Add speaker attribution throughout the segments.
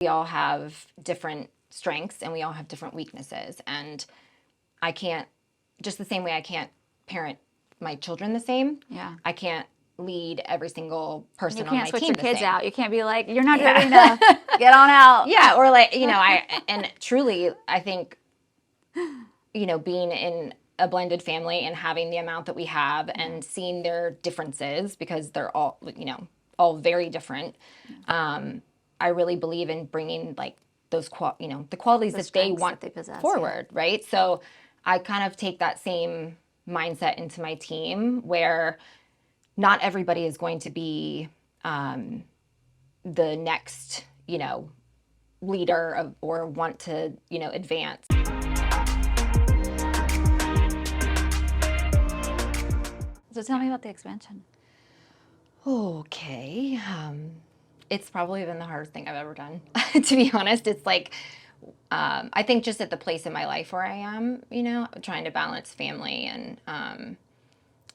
Speaker 1: We all have different strengths and we all have different weaknesses. And I can't, just the same way I can't parent my children the same.
Speaker 2: Yeah.
Speaker 1: I can't lead every single person on my team the same.
Speaker 2: You can't switch your kids out. You can't be like, you're not good enough. Get on out.
Speaker 1: Yeah. Or like, and truly, I think, being in a blended family and having the amount that we have and seeing their differences, because they're all, all very different. I really believe in bringing like those, the qualities that they want that they possess, forward, right? So I kind of take that same mindset into my team, where not everybody is going to be the next, leader or want to, advance.
Speaker 2: So tell me about the expansion.
Speaker 1: Okay. It's probably been the hardest thing I've ever done, to be honest. It's like, I think just at the place in my life where I am, trying to balance family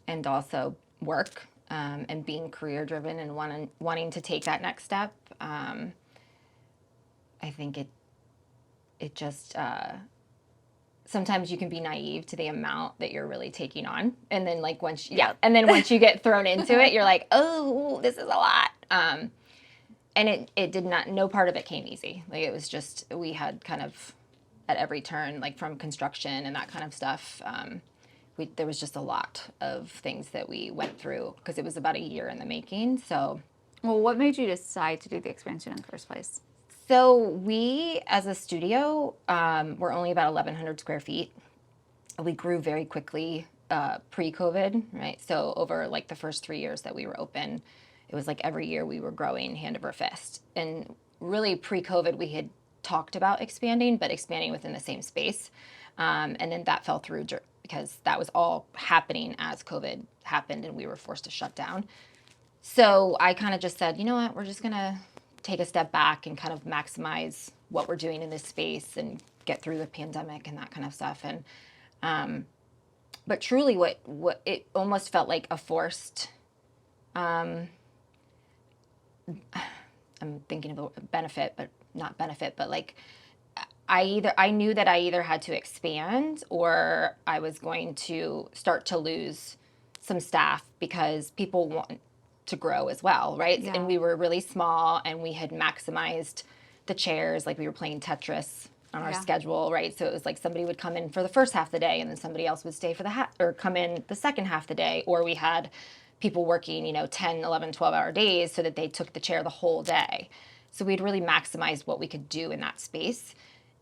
Speaker 1: and also work, and being career driven and wanting to take that next step. I think it just, sometimes you can be naive to the amount that you're really taking on. And then like once you get thrown into it, you're like, oh, this is a lot. And it did not, no part of it came easy. Like it was just, we had kind of at every turn, like from construction and that kind of stuff, there was just a lot of things that we went through because it was about a year in the making. So,
Speaker 2: well, what made you decide to do the expansion in the first place?
Speaker 1: So we, as a studio, we're only about 1,100 square feet. We grew very quickly pre-COVID, right? So over like the first 3 years that we were open, it was like every year we were growing hand over fist. And really pre-COVID, we had talked about expanding, but expanding within the same space. And then that fell through because that was all happening as COVID happened and we were forced to shut down. So I kind of just said, you know what, we're just going to take a step back and kind of maximize what we're doing in this space and get through the pandemic and that kind of stuff. And, but truly what it almost felt like a forced, I'm thinking of a benefit, but not benefit, but like I knew that I either had to expand or I was going to start to lose some staff because people want to grow as well, right? Yeah. And we were really small and we had maximized the chairs, like we were playing Tetris on our schedule, right? So it was like somebody would come in for the first half of the day and then somebody else would stay for or come in the second half of the day, or we had people working, 10, 11, 12-hour days so that they took the chair the whole day. So we'd really maximized what we could do in that space.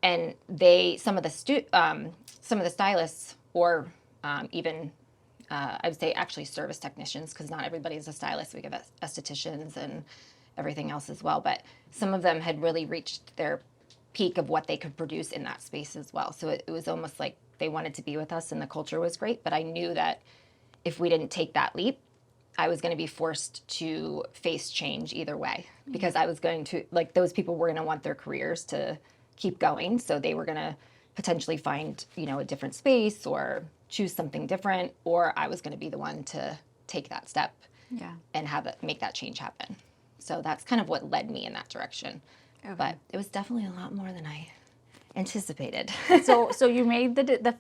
Speaker 1: And some of the stylists, or even I would say actually service technicians, because not everybody is a stylist. We have estheticians and everything else as well. But some of them had really reached their peak of what they could produce in that space as well. So it was almost like they wanted to be with us and the culture was great. But I knew that if we didn't take that leap, I was going to be forced to face change either way, because I was going to, like, those people were going to want their careers to keep going. So they were going to potentially find, a different space or choose something different, or I was going to be the one to take that step and make that change happen. So that's kind of what led me in that direction. Okay. But it was definitely a lot more than I anticipated.
Speaker 2: So you made it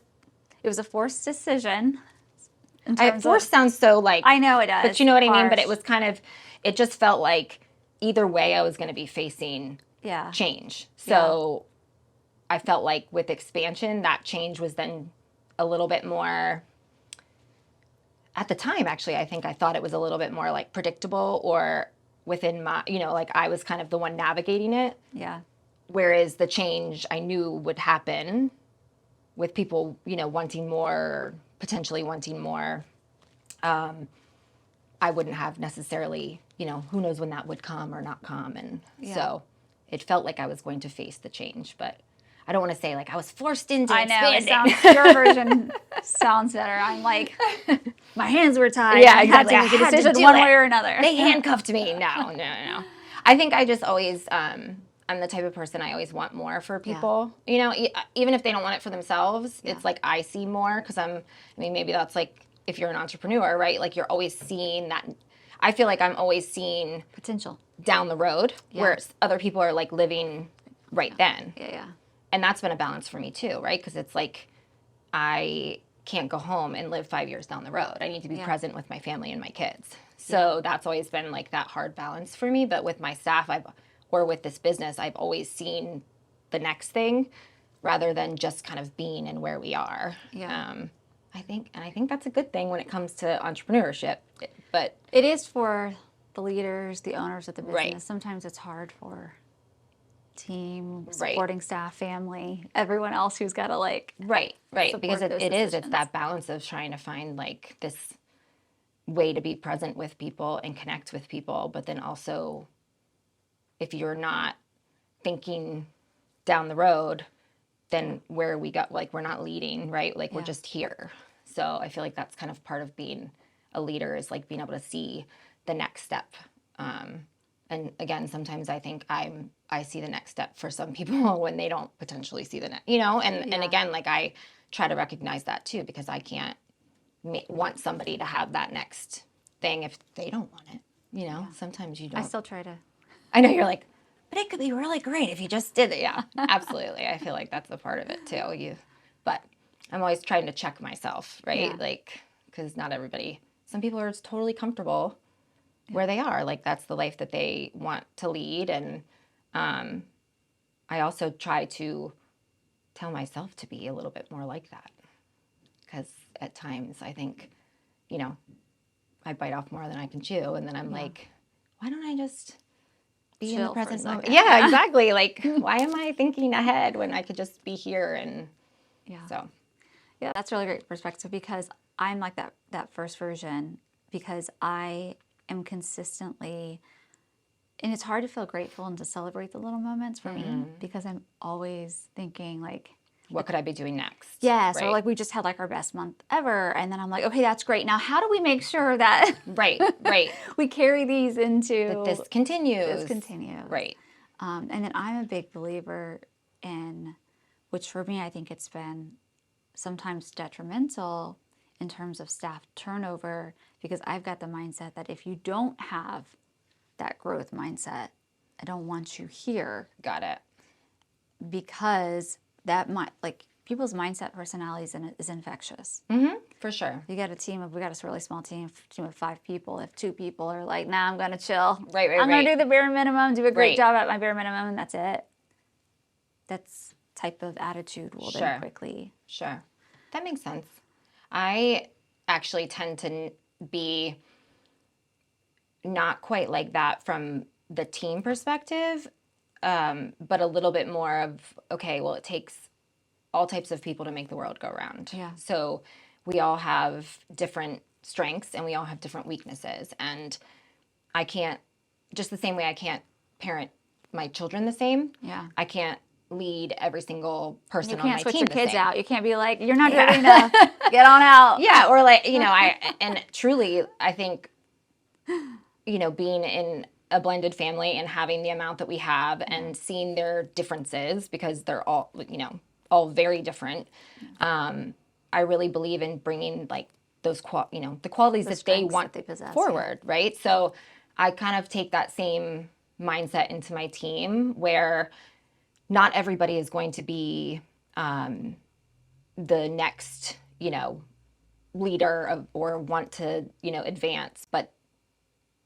Speaker 2: was a forced decision.
Speaker 1: Forced sounds so like,
Speaker 2: I know it does,
Speaker 1: but you know what I mean? But it was kind of, it just felt like either way I was going to be facing change. So I felt like with expansion, that change was then a little bit more, at the time, actually, I think I thought it was a little bit more like predictable, or within my, like I was kind of the one navigating it. Yeah. Whereas the change I knew would happen with people, wanting more, potentially wanting more, I wouldn't have necessarily, who knows when that would come or not come. And so it felt like I was going to face the change, but I don't want to say like I was forced into expanding.
Speaker 2: I know, your version sounds better. I'm like, my hands were tied.
Speaker 1: Yeah, exactly.
Speaker 2: I had to make a decision one way or another.
Speaker 1: They handcuffed me. No. I think I just always, I'm the type of person I always want more for people. Even if they don't want it for themselves, it's like I see more because maybe that's like if you're an entrepreneur, right? Like you're always seeing that. I feel like I'm always seeing
Speaker 2: Potential.
Speaker 1: down the road
Speaker 2: Yeah.
Speaker 1: where other people are like living right then.
Speaker 2: Yeah.
Speaker 1: And that's been a balance for me too, right? Because it's like I can't go home and live 5 years down the road. I need to be present with my family and my kids. So that's always been like that hard balance for me. But with my staff, or with this business, I've always seen the next thing rather than just kind of being in where we are.
Speaker 2: Yeah.
Speaker 1: I think that's a good thing when it comes to entrepreneurship. But
Speaker 2: It is for the leaders, the owners of the business.
Speaker 1: Right.
Speaker 2: Sometimes it's hard for team,
Speaker 1: Right.
Speaker 2: supporting staff, family, everyone else who's got to like
Speaker 1: right, because
Speaker 2: support those
Speaker 1: it's
Speaker 2: decisions.
Speaker 1: that balance of trying to find like this way to be present with people and connect with people, but then also if you're not thinking down the road, then where we got, like, we're not leading, right? Like, we're just here. So I feel like that's kind of part of being a leader, is like being able to see the next step. And again, sometimes I think I see the next step for some people when they don't potentially see the next, and again, like, I try to recognize that too, because I can't want somebody to have that next thing if they don't want it. Sometimes you don't.
Speaker 2: I still try to.
Speaker 1: I know you're like, but it could be really great if you just did it. Yeah, absolutely. I feel like that's a part of it too. But I'm always trying to check myself, right?
Speaker 2: Yeah.
Speaker 1: Like, because not everybody, some people are just totally comfortable where they are. Like, that's the life that they want to lead. And I also try to tell myself to be a little bit more like that. Because at times I think, I bite off more than I can chew. And then I'm like, why don't I just be in the present moment? Yeah, exactly. Like, why am I thinking ahead when I could just be here? And so.
Speaker 2: Yeah, that's a really great perspective, because I'm like that first version, because I am consistently, and it's hard to feel grateful and to celebrate the little moments for me, because I'm always thinking like,
Speaker 1: what could I be doing next?
Speaker 2: yes,
Speaker 1: right.
Speaker 2: or like we just had like our best month ever, and then I'm like, okay, that's great. Now, how do we make sure that
Speaker 1: right,
Speaker 2: we carry these into
Speaker 1: that this continues? Right.
Speaker 2: And then I'm a big believer in, which for me, I think it's been sometimes detrimental in terms of staff turnover, because I've got the mindset that if you don't have that growth mindset, I don't want you here.
Speaker 1: Got it.
Speaker 2: Because that might, like, people's mindset, personalities is infectious.
Speaker 1: For sure.
Speaker 2: We got a really small team of 5 people. If 2 people are like, nah, I'm going to chill.
Speaker 1: Right.
Speaker 2: I'm going to do the bare minimum, do a great
Speaker 1: Right.
Speaker 2: job at my bare minimum, and that's it. That's type of attitude will then quickly.
Speaker 1: Sure. That makes sense. I actually tend to be not quite like that from the team perspective, but a little bit more of, okay, well, it takes all types of people to make the world go round.
Speaker 2: Yeah.
Speaker 1: So we all have different strengths and we all have different weaknesses. And I can't, just the same way I can't parent my children the same, I can't lead every single person on my team.
Speaker 2: You can't switch your kids out. You can't be like, you're not
Speaker 1: Yeah.
Speaker 2: ready to get on out.
Speaker 1: Yeah, or like, and truly, I think, being in a blended family and having the amount that we have and seeing their differences, because they're all, all very different. I really believe in bringing like those, the qualities that they want
Speaker 2: that they possess,
Speaker 1: forward, right? So I kind of take that same mindset into my team, where not everybody is going to be the next, leader or want to, advance, but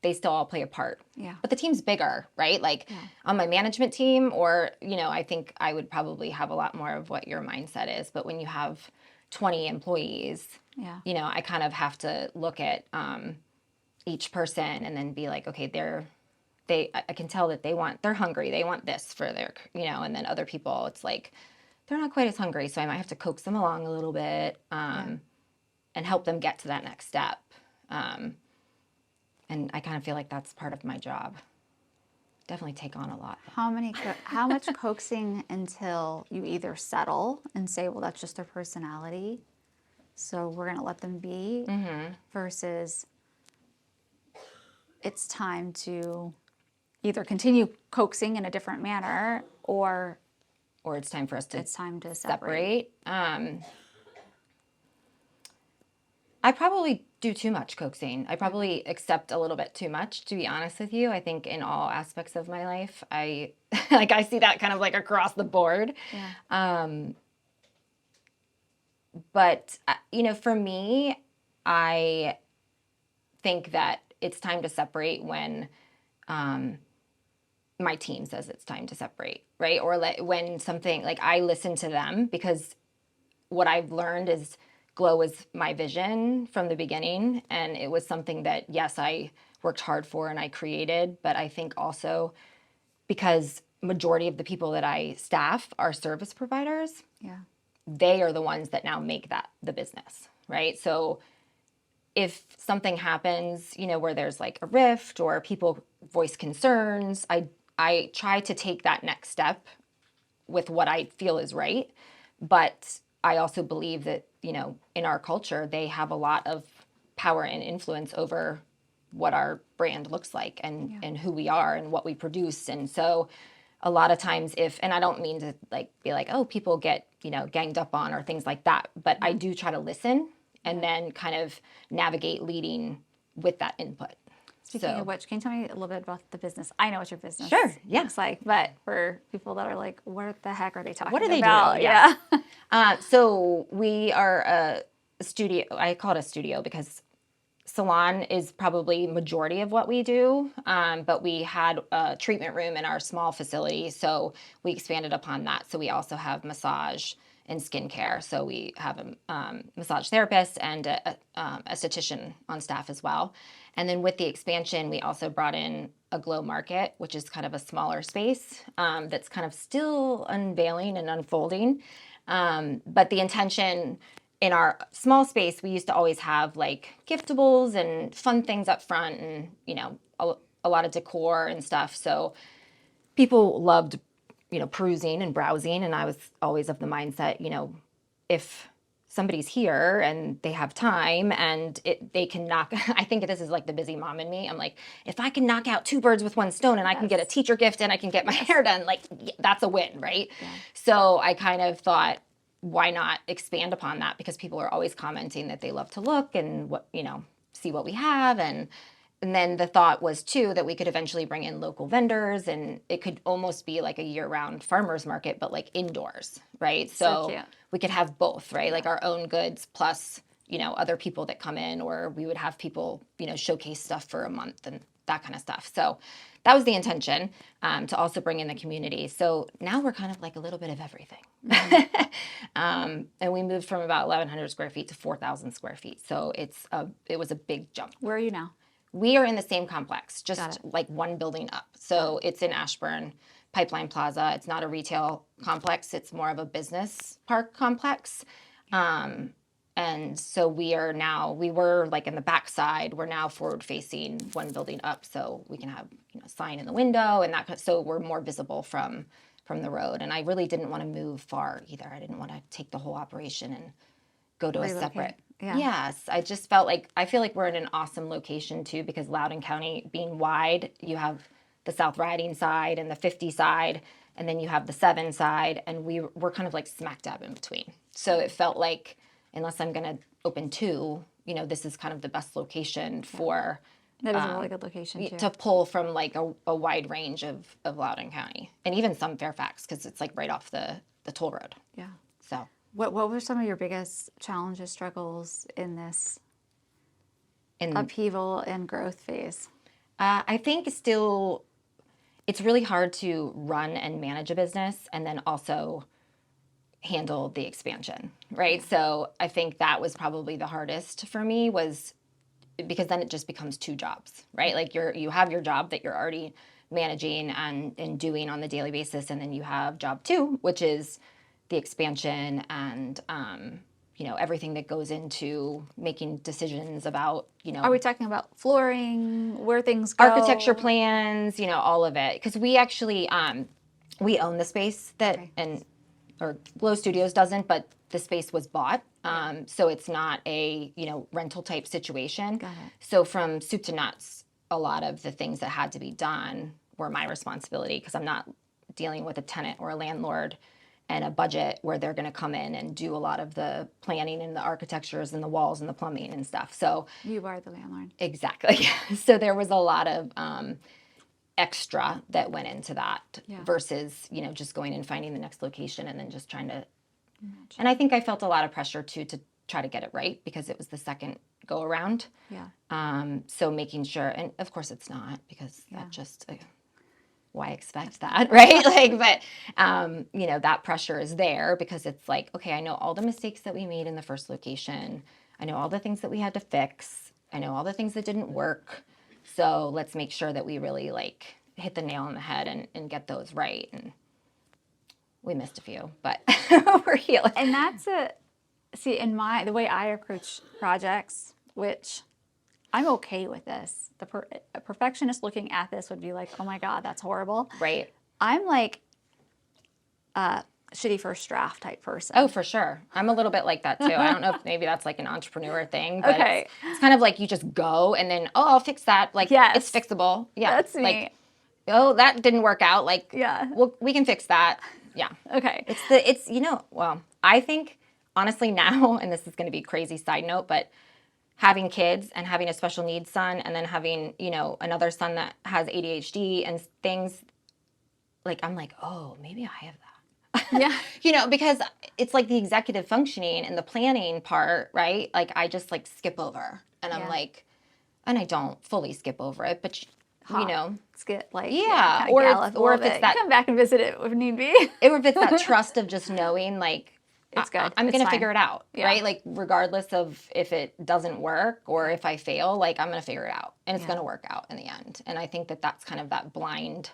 Speaker 1: they still all play a part.
Speaker 2: Yeah.
Speaker 1: But the team's bigger, right? Like on my management team, or, I think I would probably have a lot more of what your mindset is. But when you have 20 employees, I kind of have to look at each person and then be like, okay, I can tell that they're hungry. They want this for their, and then other people, it's like, they're not quite as hungry. So I might have to coax them along a little bit and help them get to that next step. And I kind of feel like that's part of my job. Definitely take on a lot.
Speaker 2: How much coaxing until you either settle and say, well, that's just their personality, so we're going to let them be, versus it's time to either continue coaxing in a different manner, or
Speaker 1: it's time for us to
Speaker 2: separate.
Speaker 1: I probably do too much coaxing. I probably accept a little bit too much, to be honest with you. I think in all aspects of my life, I like I see that kind of like across the board.
Speaker 2: Yeah.
Speaker 1: But for me, I think that it's time to separate when my team says it's time to separate, right? Or when something like I listen to them, because what I've learned is Glow was my vision from the beginning, and it was something that, yes, I worked hard for and I created, but I think also because majority of the people that I staff are service providers,
Speaker 2: Yeah.
Speaker 1: they are the ones that now make that the business, right? So if something happens, where there's like a rift or people voice concerns, I try to take that next step with what I feel is right. But I also believe that, in our culture, they have a lot of power and influence over what our brand looks like and who we are and what we produce. And so a lot of times and I don't mean to like be like, oh, people get, ganged up on or things like that, but I do try to listen and then kind of navigate leading with that input.
Speaker 2: Speaking of which, can you tell me a little bit about the business? I know what your business
Speaker 1: Sure, yeah.
Speaker 2: looks like, but for people that are like, what the heck are they talking about?
Speaker 1: What do they do?
Speaker 2: Yeah.
Speaker 1: So we are a studio. I call it a studio because salon is probably majority of what we do. But we had a treatment room in our small facility, so we expanded upon that. So we also have massage and skincare. So we have a massage therapist and a esthetician on staff as well. And then with the expansion, we also brought in a Glow Market, which is kind of a smaller space that's kind of still unveiling and unfolding. But the intention in our small space, we used to always have like giftables and fun things up front and, a lot of decor and stuff. So people loved, perusing and browsing. And I was always of the mindset, if somebody's here and they have time and they can knock, I think this is like the busy mom in me. I'm like, if I can knock out two birds with one stone and I can get a teacher gift and I can get my hair done, like that's a win, right? Yeah. So I kind of thought, why not expand upon that? Because people are always commenting that they love to look and what, see what we have. And then the thought was too that we could eventually bring in local vendors and it could almost be like a year-round farmers market, but like indoors, right? So we could have both, right? Like our own goods plus, other people that come in, or we would have people, showcase stuff for a month and that kind of stuff. So that was the intention, to also bring in the community. So now we're kind of like a little bit of everything. Mm-hmm. And we moved from about 1,100 square feet to 4,000 square feet. So it was a big jump.
Speaker 2: Where are you now?
Speaker 1: We are in the same complex, just like one building up. So it's in Ashburn, Pipeline Plaza. It's not a retail complex. It's more of a business park complex. And so we were like in the backside. We're now forward facing one building up. So we can have, a sign in the window and that. So we're more visible from the road. And I really didn't want to move far either. I didn't want to take the whole operation and go to a separate. Yeah. Yes, I just I feel like we're in an awesome location too, because Loudoun County being wide, you have the South Riding side and the 50 side, and then you have the 7 side, and we're kind of like smack dab in between. So it felt like, unless I'm going to open 2, this is kind of the best location for.
Speaker 2: That is a really good location too.
Speaker 1: To pull from like a wide range of Loudoun County, and even some Fairfax, because it's like right off the toll road.
Speaker 2: Yeah.
Speaker 1: So.
Speaker 2: What were some of your biggest challenges, struggles in this upheaval and growth phase?
Speaker 1: I think still it's really hard to run and manage a business and then also handle the expansion, right? So I think that was probably the hardest for me, was because then it just becomes 2 jobs, right? Like you have your job that you're already managing and doing on the daily basis, and then you have job 2, which is the expansion and everything that goes into making decisions about
Speaker 2: Are we talking about flooring, where things go?
Speaker 1: Architecture plans, all of it, because we actually we own the space that or Glow Studios doesn't, but the space was bought, so it's not a rental type situation.
Speaker 2: Got it.
Speaker 1: So from soup to nuts, a lot of the things that had to be done were my responsibility, because I'm not dealing with a tenant or a landlord and a budget where they're going to come in and do a lot of the planning and the architectures and the walls and the plumbing and stuff. So
Speaker 2: You are the landlord.
Speaker 1: exactly. So there was a lot of extra that went into that versus, just going and finding the next location and then just trying to. And I think I felt a lot of pressure too to try to get it right because it was the second go around.
Speaker 2: Yeah.
Speaker 1: So making sure, and of course it's not because that just, why expect that, right? But, that pressure is there because it's like, okay, I know all the mistakes that we made in the first location. I know all the things that we had to fix. I know all the things that didn't work. So let's make sure that we really hit the nail on the head and get those right. And we missed a few, but we're healing.
Speaker 2: And that's the way I approach projects, which I'm okay with this. A perfectionist looking at this would be like, oh my God, that's horrible.
Speaker 1: Right.
Speaker 2: I'm like a shitty first draft type person.
Speaker 1: Oh, for sure. I'm a little bit like that too. I don't know if maybe that's like an entrepreneur thing, but it's kind of like you just go and then, I'll fix that. It's fixable. Yeah.
Speaker 2: That's me.
Speaker 1: That didn't work out. Well, we can fix that. Yeah.
Speaker 2: Okay.
Speaker 1: I think honestly now, and this is going to be a crazy side note, but having kids and having a special needs son and then having, another son that has ADHD and things, I'm like, oh, maybe I have that.
Speaker 2: Yeah.
Speaker 1: Because it's like the executive functioning and the planning part, right? I just skip over and I'm and I don't fully skip over it, but
Speaker 2: skip
Speaker 1: or if it's that,
Speaker 2: come back and visit it if need be.
Speaker 1: Or if it's that trust of just knowing
Speaker 2: it's good.
Speaker 1: I'm going to figure it out,
Speaker 2: Yeah.
Speaker 1: right? Regardless of if it doesn't work or if I fail, I'm going to figure it out and it's going to work out in the end. And I think that that's kind of that blind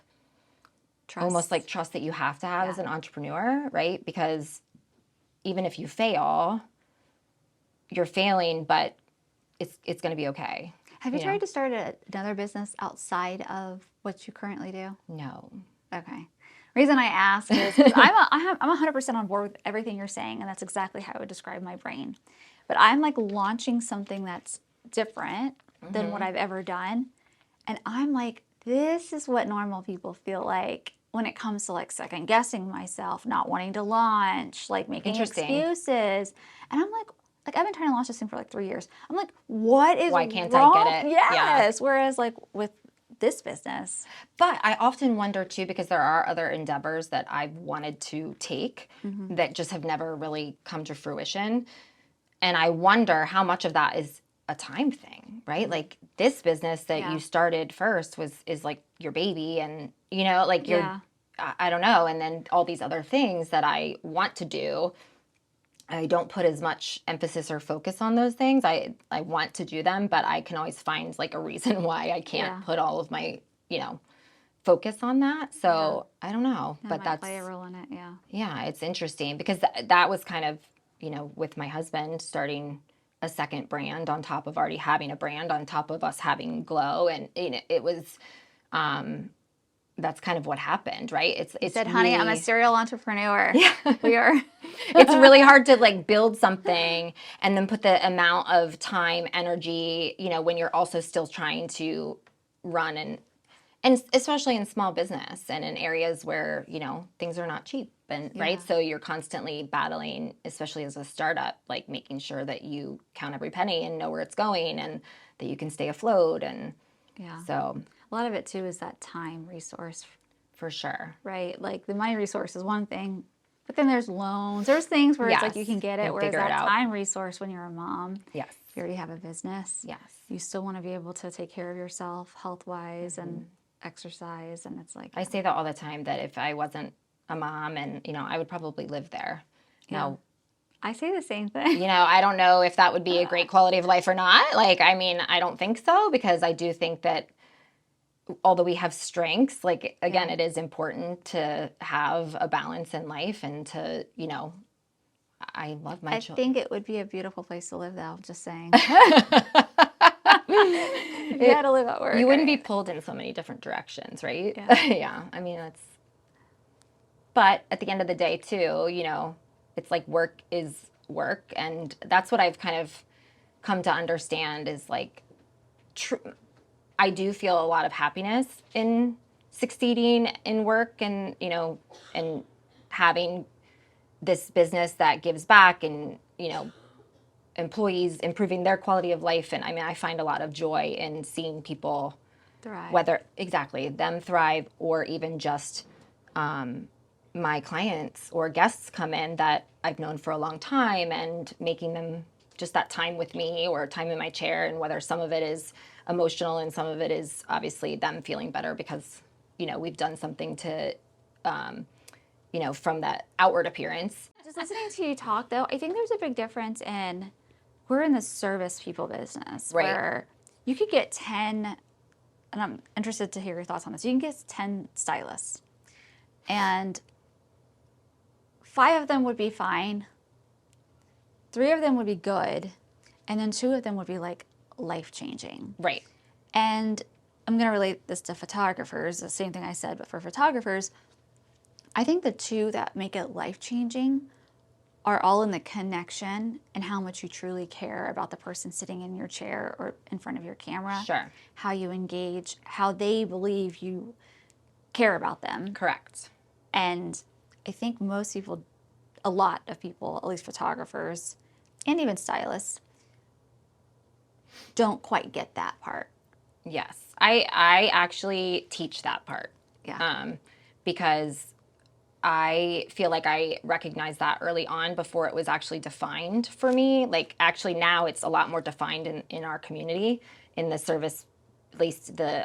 Speaker 2: Trust.
Speaker 1: Almost trust that you have to have as an entrepreneur, right? Because even if you fail, you're failing, but it's going to be okay.
Speaker 2: Have you tried to start another business outside of what you currently do?
Speaker 1: No.
Speaker 2: Okay. Reason I ask is 'cause I'm 100% on board with everything you're saying, and that's exactly how I would describe my brain. But I'm launching something that's different than what I've ever done, and I'm like, this is what normal people feel like when it comes to second guessing myself, not wanting to launch, making excuses, and I'm like I've been trying to launch this thing for 3 years. I'm like, what is
Speaker 1: why can't
Speaker 2: wrong?
Speaker 1: I get it?
Speaker 2: Yes. Yeah. Whereas with this business.
Speaker 1: But I often wonder too, because there are other endeavors that I've wanted to take that just have never really come to fruition. And I wonder how much of that is a time thing, right? This business that you started first is your baby and, your, I don't know. And then all these other things that I want to do, I don't put as much emphasis or focus on those things. I want to do them, but I can always find a reason why I can't put all of my, focus on that. So I don't know, but that's
Speaker 2: play a role in it. Yeah.
Speaker 1: Yeah. It's interesting because that was kind of, with my husband starting a second brand on top of already having a brand on top of us having Glow. And, it was, that's kind of what happened, right? It's
Speaker 2: said, honey, I'm a serial entrepreneur. Yeah. We are.
Speaker 1: It's really hard to build something and then put the amount of time, energy, when you're also still trying to run and especially in small business and in areas where, things are not cheap and right. So you're constantly battling, especially as a startup, making sure that you count every penny and know where it's going and that you can stay afloat. And so
Speaker 2: a lot of it too is that time resource.
Speaker 1: For sure.
Speaker 2: Right. The money resource is one thing, but then there's loans. There's things where it's you can get it, whereas that time resource when you're a mom.
Speaker 1: Yes.
Speaker 2: You already have a business.
Speaker 1: Yes.
Speaker 2: You still want to be able to take care of yourself health-wise and exercise, and it's
Speaker 1: I say that all the time that if I wasn't a mom and, I would probably live there.
Speaker 2: Yeah.
Speaker 1: Now,
Speaker 2: I say the same thing.
Speaker 1: I don't know if that would be a great quality of life or not. I don't think so because I do think that although we have strengths, again, it is important to have a balance in life and to, I love my children.
Speaker 2: I think it would be a beautiful place to live though, just saying. You got to live at work.
Speaker 1: You wouldn't be pulled in so many different directions, right? Yeah. Yeah. But at the end of the day too, it's work is work. And that's what I've kind of come to understand is I do feel a lot of happiness in succeeding in work and, and having this business that gives back and, employees improving their quality of life. And I mean, I find a lot of joy in seeing people
Speaker 2: Thrive.
Speaker 1: whether exactly them thrive or even just my clients or guests come in that I've known for a long time and making them just that time with me or time in my chair, and whether some of it is emotional and some of it is obviously them feeling better because we've done something to from that outward appearance.
Speaker 2: Just listening to you talk, though, I think there's a big difference in we're in the service people business
Speaker 1: Right.
Speaker 2: where you could get 10, and I'm interested to hear your thoughts on this. You can get 10 stylists, and 5 of them would be fine, 3 of them would be good, and then 2 of them would be like life-changing.
Speaker 1: Right.
Speaker 2: And I'm going to relate this to photographers, the same thing I said, but for photographers, I think the 2 that make it life-changing are all in the connection and how much you truly care about the person sitting in your chair or in front of your camera.
Speaker 1: Sure.
Speaker 2: How you engage, how they believe you care about them.
Speaker 1: Correct.
Speaker 2: And I think most people, a lot of people, at least photographers and even stylists, don't quite get that part.
Speaker 1: Yes. I actually teach that part.
Speaker 2: Yeah.
Speaker 1: Because I feel like I recognized that early on before it was actually defined for me. Like actually now it's a lot more defined in our community, in the service, at least the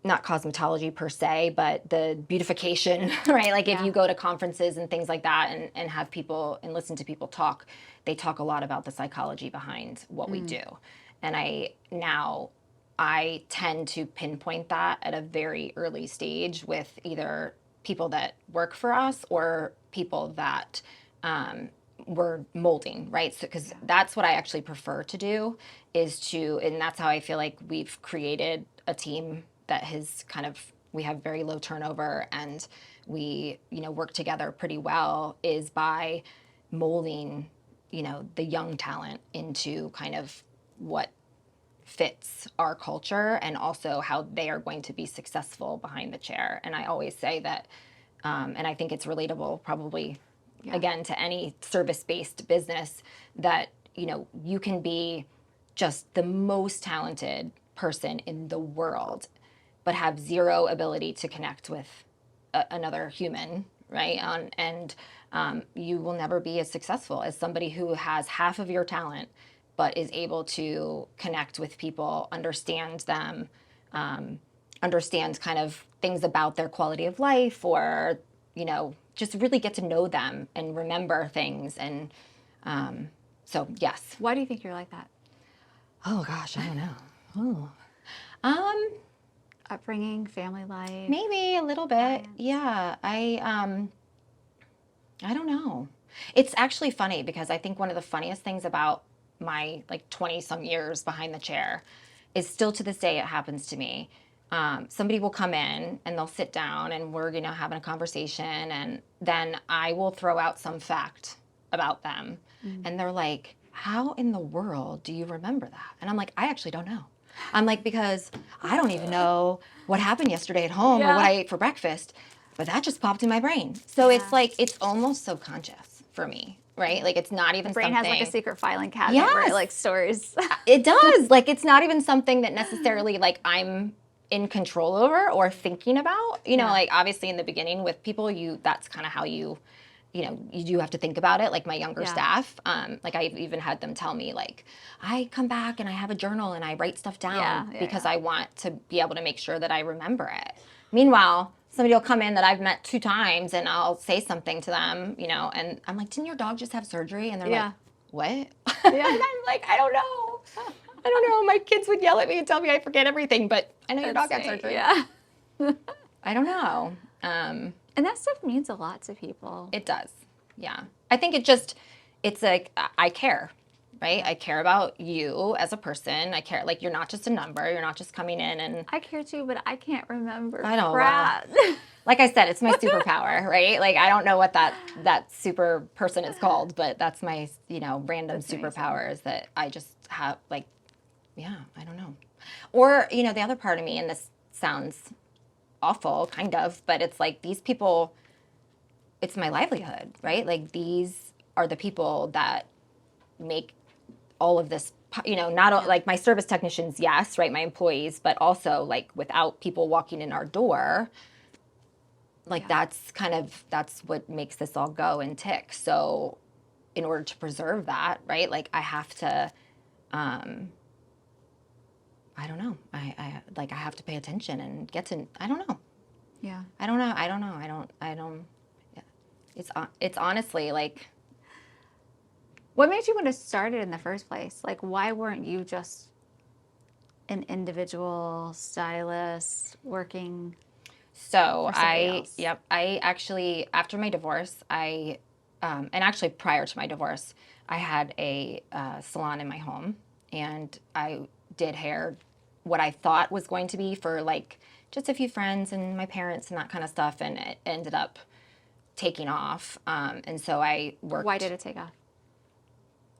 Speaker 1: not cosmetology per se, but the beautification, right? Like if you go to conferences and things like that and have people and listen to people talk, they talk a lot about the psychology behind what we do. And I tend to pinpoint that at a very early stage with either people that work for us or people that we're molding, right? So, because that's what I actually prefer to do and that's how I feel like we've created a team that has we have very low turnover and we, work together pretty well, is by molding, the young talent into kind of what fits our culture and also how they are going to be successful behind the chair. And I always say that, and I think it's relatable probably, again, to any service-based business, that, you can be just the most talented person in the world, but have zero ability to connect with another human, right? And you will never be as successful as somebody who has half of your talent but is able to connect with people, understand them, understand kind of things about their quality of life, or, just really get to know them and remember things. And so, yes.
Speaker 2: Why do you think you're like that?
Speaker 1: Oh, gosh, I don't know.
Speaker 2: Upbringing, family life?
Speaker 1: Maybe a little bit. Yeah. I don't know. It's actually funny because I think one of the funniest things about my 20 some years behind the chair is still to this day it happens to me. Somebody will come in and they'll sit down and we're having a conversation, and then I will throw out some fact about them and they're like, how in the world do you remember that? And I'm like, I actually don't know. I'm like, because I don't even know what happened yesterday at home or what I ate for breakfast, but that just popped in my brain. So it's like, it's almost subconscious for me. Right? Like it's not even
Speaker 2: Brain
Speaker 1: something.
Speaker 2: has like a secret filing cabinet where it like stores.
Speaker 1: It does. Like it's not even something that necessarily like I'm in control over or thinking about. Like obviously in the beginning with people, that's kind of how you do have to think about it. Like my younger staff, like I've even had them tell me like, I come back and I have a journal and I write stuff down because I want to be able to make sure that I remember it. Meanwhile, somebody will come in that I've met 2 times and I'll say something to them, and I'm like, didn't your dog just have surgery? And they're like, what? And I'm like, I don't know. I don't know. My kids would yell at me and tell me I forget everything, but I know your dog had surgery.
Speaker 2: Yeah.
Speaker 1: I don't know.
Speaker 2: And that stuff means a lot to people.
Speaker 1: It does. Yeah. I think it's like, I care. Right? I care about you as a person. I care, like, you're not just a number. You're not just coming in and...
Speaker 2: I care too, but I can't remember.
Speaker 1: I know.
Speaker 2: Crap.
Speaker 1: Like I said, it's my superpower, right? Like, I don't know what that super person is called, but that's my, random superpower is that I just have, like, I don't know. Or, the other part of me, and this sounds awful, kind of, but it's like these people it's my livelihood, right? Like these are the people that make all of this, not like my service technicians, yes, right, my employees, but also like without people walking in our door, like that's what makes this all go and tick. So in order to preserve that, right, like I have to, I don't know, I have to pay attention and get to, I don't know.
Speaker 2: Yeah.
Speaker 1: I don't know. I don't. Yeah. It's honestly like,
Speaker 2: What made you want to start it in the first place? Like, why weren't you just an individual stylist working
Speaker 1: so
Speaker 2: for somebody else?
Speaker 1: I actually, after my divorce, and actually prior to my divorce, I had a salon in my home, and I did hair, what I thought was going to be for like just a few friends and my parents and that kind of stuff, and it ended up taking off. And so I worked.
Speaker 2: Why did it take off?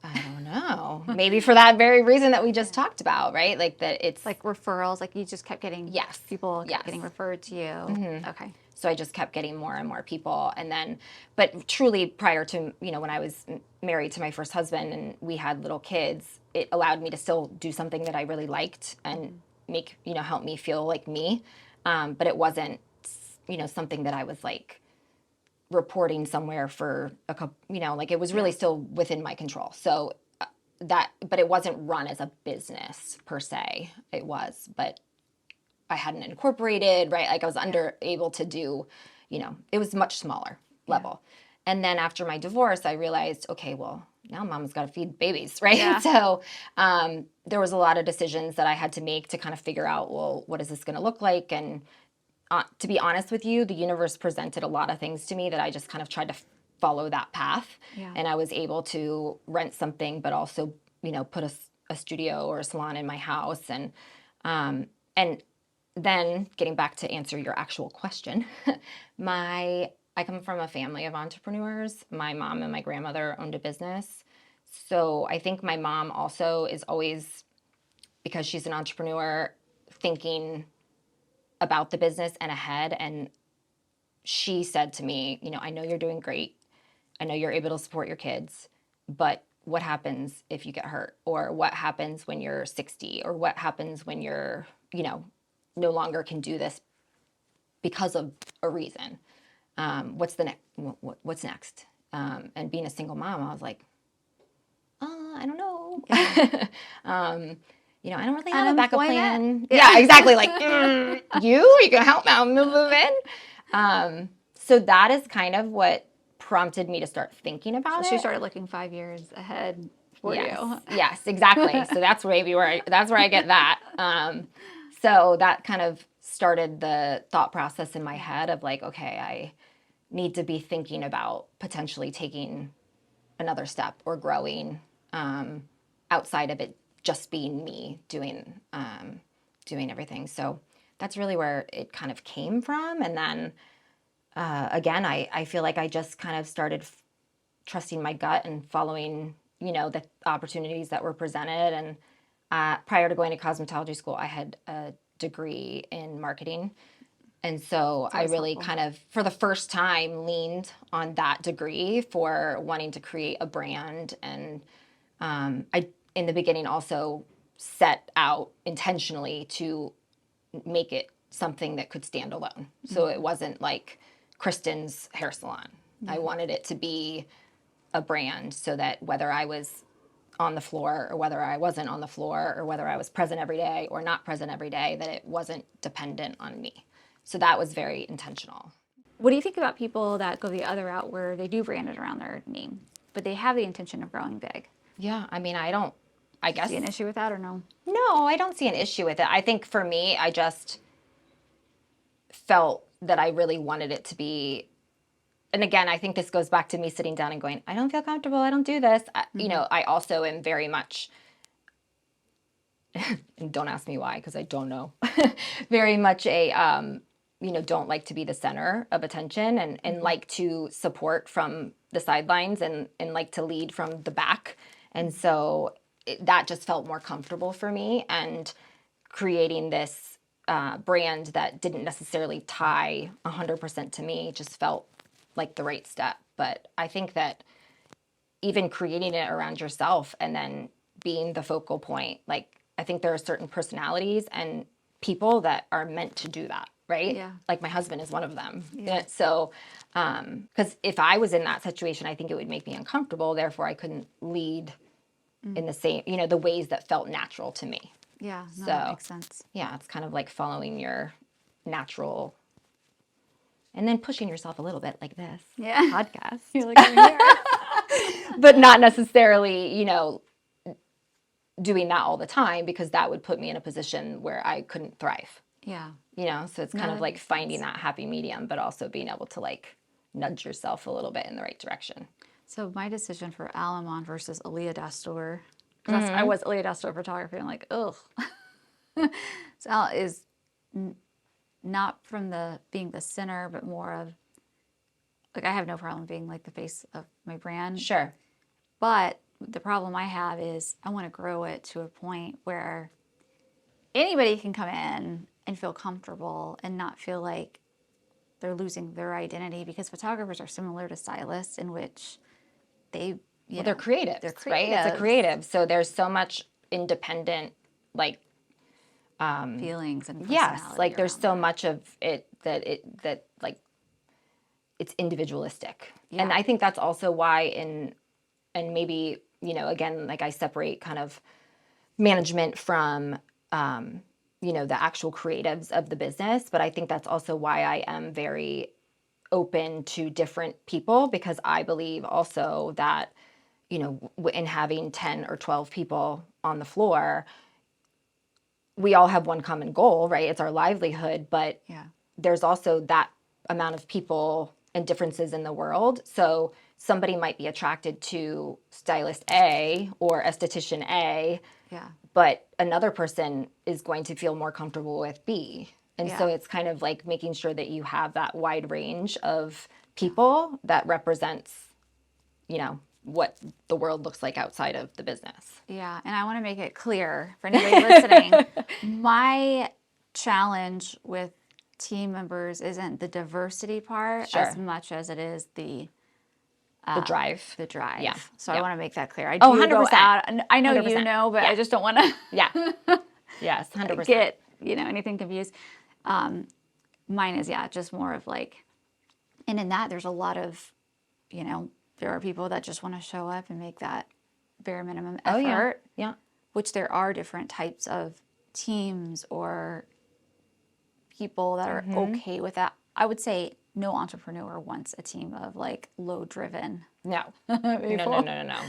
Speaker 1: I don't know. Maybe for that very reason that we just talked about, right? Like that it's
Speaker 2: Like referrals, like you just kept getting
Speaker 1: yes,
Speaker 2: people kept
Speaker 1: yes.
Speaker 2: getting referred to you. Okay.
Speaker 1: So I just kept getting more and more people, and then, but truly prior to when I was married to my first husband and we had little kids, it allowed me to still do something that I really liked and make help me feel like me, but it wasn't something that I was like reporting somewhere for a couple, like it was really still within my control. So but it wasn't run as a business per se. It was, but I hadn't incorporated, right? Like I was able to do, it was much smaller level. And then after my divorce, I realized, okay, well, now mom's got to feed babies, right?
Speaker 2: Yeah.
Speaker 1: So there was a lot of decisions that I had to make to kind of figure out, well, what is this going to look like? And to be honest with you, the universe presented a lot of things to me that I just kind of tried to follow that path.
Speaker 2: Yeah.
Speaker 1: And I was able to rent something, but also, put a studio or a salon in my house. And then getting back to answer your actual question, I come from a family of entrepreneurs. My mom and my grandmother owned a business. So I think my mom also is always, because she's an entrepreneur, thinking about the business and ahead. And she said to me, I know you're doing great. I know you're able to support your kids, but what happens if you get hurt? Or what happens when you're 60? Or what happens when you're, no longer can do this because of a reason? What's the next? What's next? And being a single mom, I was like, I don't know. I don't really have a backup plan. Yeah, exactly. Like, you can help now move in. So that is kind of what prompted me to start thinking about it.
Speaker 2: So she started looking 5 years ahead for you.
Speaker 1: Yes, exactly. So that's maybe that's where I get that. So that kind of started the thought process in my head of like, okay, I need to be thinking about potentially taking another step or growing outside of it just being me doing everything. So that's really where it kind of came from. And then again, I feel like I just kind of started trusting my gut and following, the opportunities that were presented. And prior to going to cosmetology school, I had a degree in marketing. And so I really kind of, for the first time, leaned on that degree for wanting to create a brand. And I, in the beginning, also set out intentionally to make it something that could stand alone. So it wasn't like Kristen's hair salon. I wanted it to be a brand so that whether I was on the floor or whether I wasn't on the floor or whether I was present every day or not present every day, that it wasn't dependent on me. So that was very intentional.
Speaker 2: What do you think about people that go the other route where they do brand it around their name, but they have the intention of growing big?
Speaker 1: Yeah, I mean, I guess.
Speaker 2: See an issue with that or no?
Speaker 1: No, I don't see an issue with it. I think for me, I just felt that I really wanted it to be, and again, I think this goes back to me sitting down and going, I don't feel comfortable. I don't do this. I also am very much, and don't ask me why, because I don't know, very much a, don't like to be the center of attention and like to support from the sidelines and like to lead from the back. And so that just felt more comfortable for me. And creating this brand that didn't necessarily tie 100% to me just felt like the right step. But I think that even creating it around yourself and then being the focal point, like I think there are certain personalities and people that are meant to do that, right?
Speaker 2: Yeah.
Speaker 1: Like my husband is one of them.
Speaker 2: Yeah.
Speaker 1: So, because if I was in that situation, I think it would make me uncomfortable. Therefore, I couldn't lead in the same, the ways that felt natural to me.
Speaker 2: Yeah, no,
Speaker 1: So,
Speaker 2: that makes sense.
Speaker 1: Yeah, it's kind of like following your natural and then pushing yourself a little bit like this podcast.
Speaker 2: You're like, I'm here.
Speaker 1: But not necessarily, doing that all the time because that would put me in a position where I couldn't thrive.
Speaker 2: Yeah.
Speaker 1: So it's kind of like finding that happy medium, but also being able to like nudge yourself a little bit in the right direction.
Speaker 2: So my decision for Alamon versus Aaliyah Dastor, because I was Aaliyah Dastor photography. I'm like, ugh. So is not from being the center, but more of like I have no problem being like the face of my brand.
Speaker 1: Sure.
Speaker 2: But the problem I have is I want to grow it to a point where anybody can come in and feel comfortable and not feel like they're losing their identity, because photographers are similar to stylists in which they're
Speaker 1: creatives,
Speaker 2: they're
Speaker 1: right? It's a creative. So there's so much independent, like,
Speaker 2: feelings and
Speaker 1: yes,
Speaker 2: personality
Speaker 1: like there's
Speaker 2: around
Speaker 1: so
Speaker 2: that.
Speaker 1: much of it that like it's individualistic.
Speaker 2: Yeah.
Speaker 1: And I think that's also why and maybe, again, like I separate kind of management from, the actual creatives of the business. But I think that's also why I am very open to different people, because I believe also that, in having 10 or 12 people on the floor, we all have one common goal, right? It's our livelihood, but
Speaker 2: Yeah.
Speaker 1: there's also that amount of people and differences in the world. So somebody might be attracted to stylist A or esthetician A,
Speaker 2: Yeah.
Speaker 1: but another person is going to feel more comfortable with B. And so
Speaker 2: Yeah.
Speaker 1: it's kind of like making sure that you have that wide range of people that represents, what the world looks like outside of the business.
Speaker 2: Yeah, and I want to make it clear for anybody listening, my challenge with team members isn't the diversity part
Speaker 1: Sure.
Speaker 2: as much as it is the
Speaker 1: drive.
Speaker 2: the drive.
Speaker 1: Yeah.
Speaker 2: So
Speaker 1: Yeah.
Speaker 2: I want to make that clear. I
Speaker 1: Oh,
Speaker 2: do go
Speaker 1: 100%.
Speaker 2: out, and I know
Speaker 1: 100%.
Speaker 2: you know, but
Speaker 1: Yeah.
Speaker 2: I just don't want to
Speaker 1: Yeah. Yes, 100%.
Speaker 2: get anything confused. Mine is just more of like, and in that there's a lot of, there are people that just want to show up and make that bare minimum effort.
Speaker 1: Oh, yeah. Yeah.
Speaker 2: Which there are different types of teams or people that are okay with that. I would say no entrepreneur wants a team of like low driven.
Speaker 1: No. No.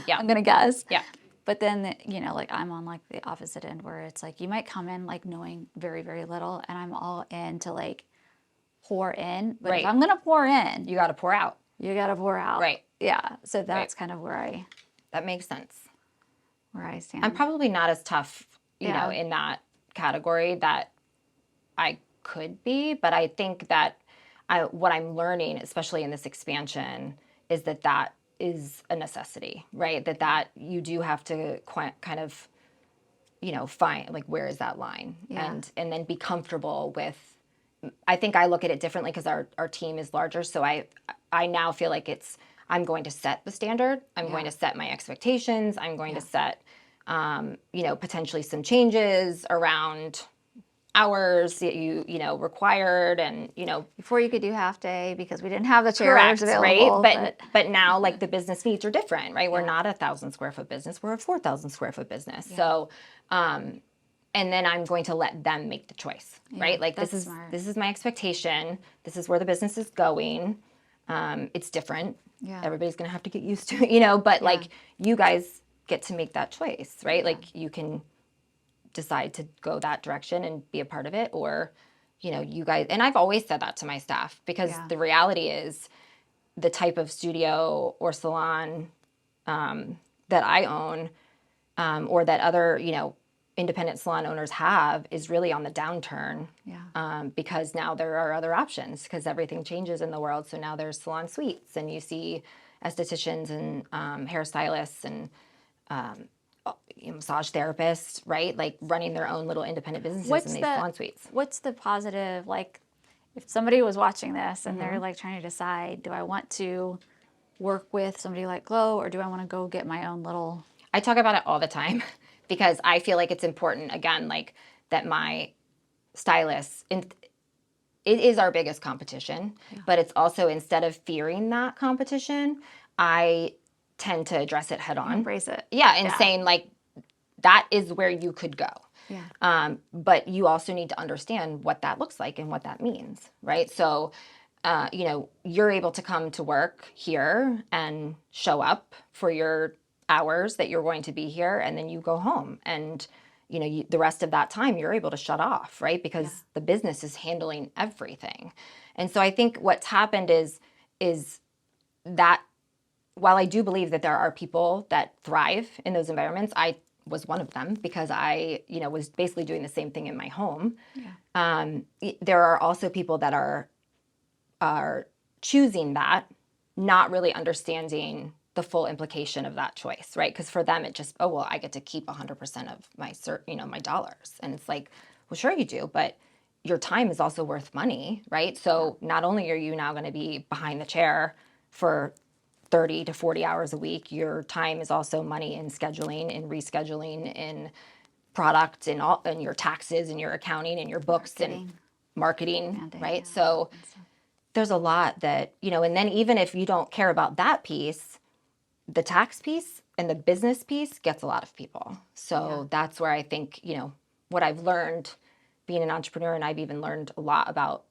Speaker 1: Yeah.
Speaker 2: I'm gonna guess.
Speaker 1: Yeah.
Speaker 2: But then like I'm on like the opposite end where it's like you might come in like knowing very, very little, and I'm all in to like pour in. But
Speaker 1: Right.
Speaker 2: if I'm gonna pour in,
Speaker 1: You got to pour out.
Speaker 2: you gotta pour out.
Speaker 1: Right.
Speaker 2: Yeah. So that's kind of where
Speaker 1: That makes sense.
Speaker 2: I stand.
Speaker 1: I'm probably not as tough,
Speaker 2: Yeah.
Speaker 1: in that category that I could be, but I think that what I'm learning, especially in this expansion, is that is a necessity, right? That you do have to kind of, find like where is that line,
Speaker 2: Yeah.
Speaker 1: and then be comfortable with. I think I look at it differently because our team is larger, so I now feel like I'm going to set the standard. I'm going to set my expectations. I'm going to set, potentially some changes around hours that you required, and
Speaker 2: Before you could do half day because we didn't have the chairs
Speaker 1: correct,
Speaker 2: available.
Speaker 1: right? But now like the business needs are different, right? We're
Speaker 2: Yeah.
Speaker 1: not 1,000 square foot business. We're a 4,000 square foot business. So, and then I'm going to let them make the choice, right? Like
Speaker 2: that's smart.
Speaker 1: this is my expectation. This is where the business is going. It's different.
Speaker 2: Yeah.
Speaker 1: Everybody's going to have to get used to it, but like you guys get to make that choice, right? Like you can decide to go that direction and be a part of it, or, you guys, and I've always said that to my staff, because the reality is the type of studio or salon that I own, or that other, independent salon owners have, is really on the downturn.
Speaker 2: Yeah.
Speaker 1: Because now there are other options, because everything changes in the world. So now there's salon suites, and you see estheticians and hairstylists and massage therapists, right? Like running their own little independent businesses in these salon suites.
Speaker 2: What's the positive, like, if somebody was watching this and they're like trying to decide, do I want to work with somebody like Glow or do I want to go get my own little...
Speaker 1: I talk about it all the time because I feel like it's important, again, like that my stylists, and it is our biggest competition, but it's also, instead of fearing that competition, I tend to address it head on.
Speaker 2: Embrace it.
Speaker 1: Yeah, and saying like, that is where you could go.
Speaker 2: Yeah.
Speaker 1: But you also need to understand what that looks like and what that means, right? So, you know, you're able to come to work here and show up for your hours that you're going to be here, and then you go home, and you know, the rest of that time you're able to shut off, right? Because the business is handling everything. And so I think what's happened is that while I do believe that there are people that thrive in those environments, I was one of them because I, you know, was basically doing the same thing in my home. There are also people that are choosing that, not really understanding the full implication of that choice, right? Because for them, it just, oh, well, I get to keep 100% of my, you know, my dollars. And it's like, well, sure you do, but your time is also worth money, right? So not only are you now going to be behind the chair for 30 to 40 hours a week, your time is also money in scheduling, in rescheduling, in product, in all, in your taxes, and your accounting, and your books, and marketing, right? So there's a lot that, you know, and then even if you don't care about that piece, the tax piece and the business piece gets a lot of people. So that's where I think, you know, what I've learned being an entrepreneur, and I've even learned a lot about,